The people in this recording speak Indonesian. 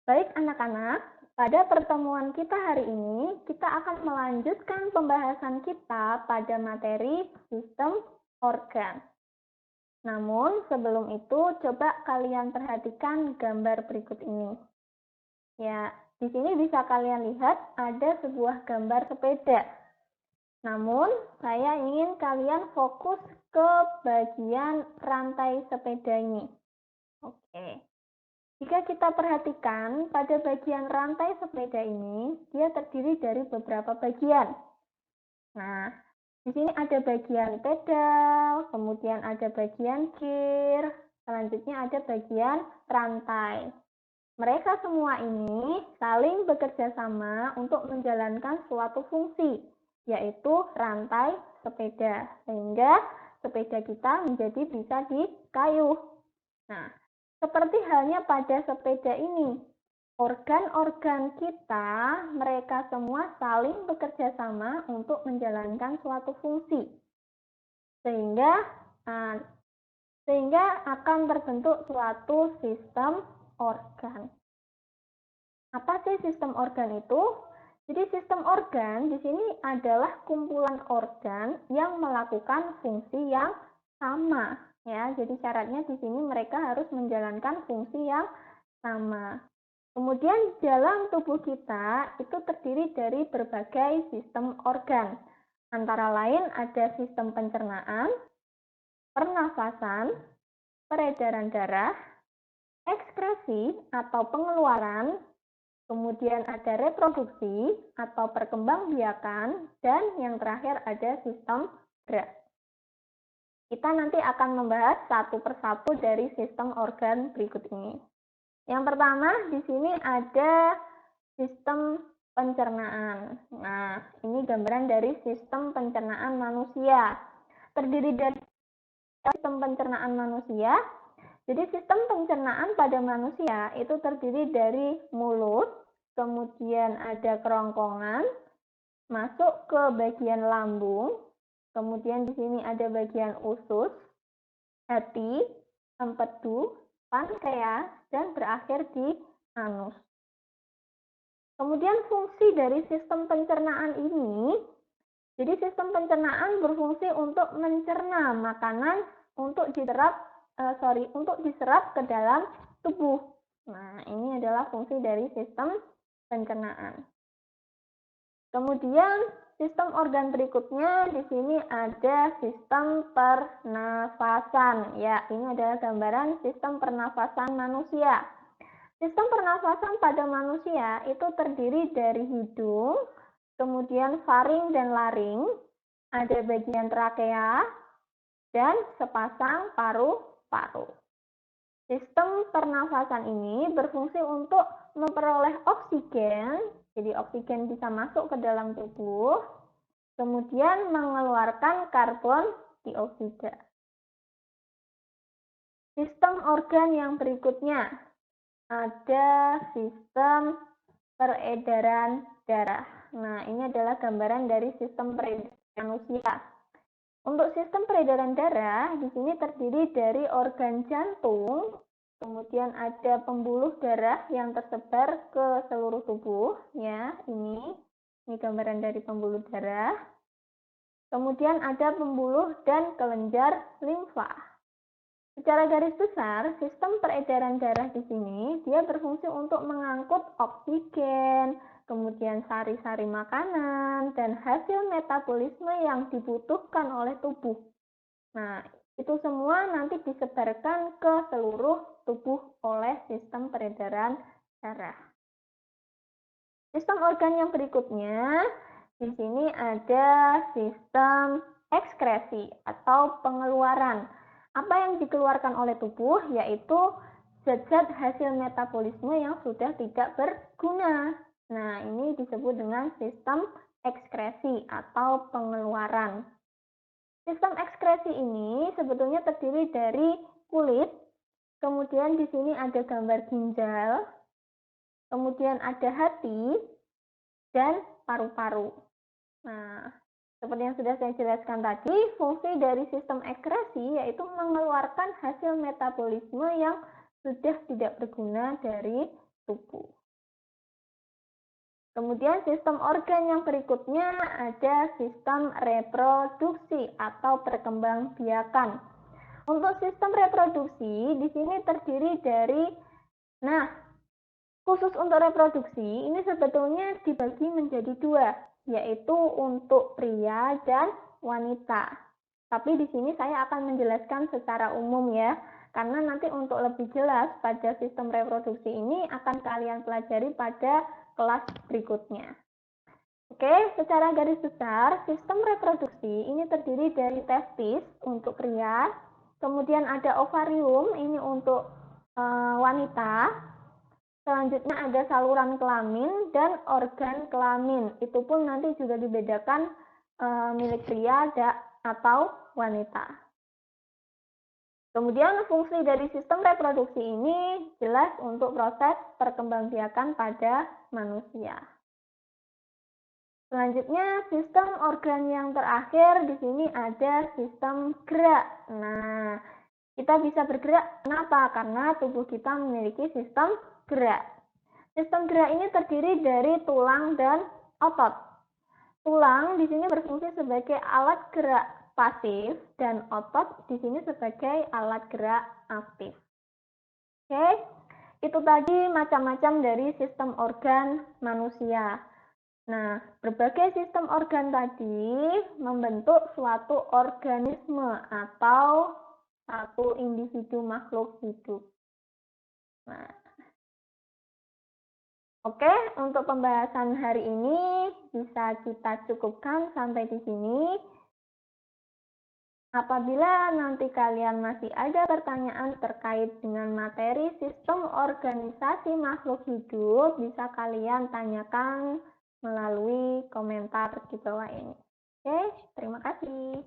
Baik anak-anak, pada pertemuan kita hari ini, kita akan melanjutkan pembahasan kita pada materi sistem organ. Namun sebelum itu, coba kalian perhatikan gambar berikut ini. Ya, di sini bisa kalian lihat ada sebuah gambar sepeda. Namun, saya ingin kalian fokus ke bagian rantai sepeda ini. Oke. Jika kita perhatikan, pada bagian rantai sepeda ini, dia terdiri dari beberapa bagian. Nah, di sini ada bagian pedal, kemudian ada bagian gear, selanjutnya ada bagian rantai. Mereka semua ini saling bekerja sama untuk menjalankan suatu fungsi, yaitu rantai sepeda, sehingga sepeda kita menjadi bisa dikayuh. Nah, seperti halnya pada sepeda ini, organ-organ kita, mereka semua saling bekerja sama untuk menjalankan suatu fungsi. Sehingga akan terbentuk suatu sistem organ. Apa sih sistem organ itu? Jadi sistem organ di sini adalah kumpulan organ yang melakukan fungsi yang sama. Ya, jadi syaratnya di sini mereka harus menjalankan fungsi yang sama. Kemudian dalam tubuh kita itu terdiri dari berbagai sistem organ. Antara lain ada sistem pencernaan, pernafasan, peredaran darah, ekskresi atau pengeluaran, kemudian ada reproduksi atau perkembangbiakan, dan yang terakhir ada sistem gerak. Kita nanti akan membahas satu persatu dari sistem organ berikut ini. Yang pertama, di sini ada sistem pencernaan. Nah, ini gambaran dari sistem pencernaan manusia. Terdiri dari sistem pencernaan manusia. Jadi sistem pencernaan pada manusia itu terdiri dari mulut, kemudian ada kerongkongan, masuk ke bagian lambung, kemudian di sini ada bagian usus, hati, empedu, pankreas, dan berakhir di anus. Kemudian fungsi dari sistem pencernaan ini, jadi sistem pencernaan berfungsi untuk mencerna makanan untuk diserap ke dalam tubuh. Nah, ini adalah fungsi dari sistem pencernaan. Kemudian sistem organ berikutnya di sini ada sistem pernafasan. Ya, ini adalah gambaran sistem pernafasan manusia. Sistem pernafasan pada manusia itu terdiri dari hidung, kemudian faring dan laring, ada bagian trakea, dan sepasang paru-paru. Sistem pernafasan ini berfungsi untuk memperoleh oksigen, jadi oksigen bisa masuk ke dalam tubuh, kemudian mengeluarkan karbon dioksida. Sistem organ yang berikutnya ada sistem peredaran darah. Nah, ini adalah gambaran dari sistem peredaran manusia. Untuk sistem peredaran darah, di sini terdiri dari organ jantung, kemudian ada pembuluh darah yang tersebar ke seluruh tubuh, ya, ini gambaran dari pembuluh darah. Kemudian ada pembuluh dan kelenjar limfa. Secara garis besar, sistem peredaran darah di sini dia berfungsi untuk mengangkut oksigen, kemudian sari-sari makanan, dan hasil metabolisme yang dibutuhkan oleh tubuh. Nah, itu semua nanti disebarkan ke seluruh tubuh oleh sistem peredaran darah. Sistem organ yang berikutnya, di sini ada sistem ekskresi atau pengeluaran. Apa yang dikeluarkan oleh tubuh yaitu zat-zat hasil metabolisme yang sudah tidak berguna. Nah, ini disebut dengan sistem ekskresi atau pengeluaran. Sistem ekskresi ini sebetulnya terdiri dari kulit, kemudian di sini ada gambar ginjal, kemudian ada hati, dan paru-paru. Nah, seperti yang sudah saya jelaskan tadi, fungsi dari sistem ekskresi yaitu mengeluarkan hasil metabolisme yang sudah tidak berguna dari tubuh. Kemudian sistem organ yang berikutnya ada sistem reproduksi atau perkembangbiakan. Untuk sistem reproduksi di sini terdiri dari, khusus untuk reproduksi ini sebetulnya dibagi menjadi dua, yaitu untuk pria dan wanita. Tapi di sini saya akan menjelaskan secara umum ya, karena nanti untuk lebih jelas pada sistem reproduksi ini akan kalian pelajari pada kelas berikutnya. Oke, secara garis besar, sistem reproduksi ini terdiri dari testis untuk pria, kemudian ada ovarium, ini untuk wanita, selanjutnya ada saluran kelamin dan organ kelamin. Itu pun nanti juga dibedakan milik pria atau wanita. Kemudian fungsi dari sistem reproduksi ini jelas untuk proses perkembangbiakan pada manusia. Selanjutnya sistem organ yang terakhir di sini ada sistem gerak. Nah, kita bisa bergerak. Kenapa? Karena tubuh kita memiliki sistem gerak. Sistem gerak ini terdiri dari tulang dan otot. Tulang di sini berfungsi sebagai alat gerak pasif dan otot di sini sebagai alat gerak aktif. Oke, itu tadi macam-macam dari sistem organ manusia. Nah, berbagai sistem organ tadi membentuk suatu organisme atau satu individu makhluk hidup. Nah, oke, untuk pembahasan hari ini bisa kita cukupkan sampai di sini. Apabila nanti kalian masih ada pertanyaan terkait dengan materi sistem organisasi makhluk hidup, bisa kalian tanyakan melalui komentar di bawah ini. Oke, terima kasih.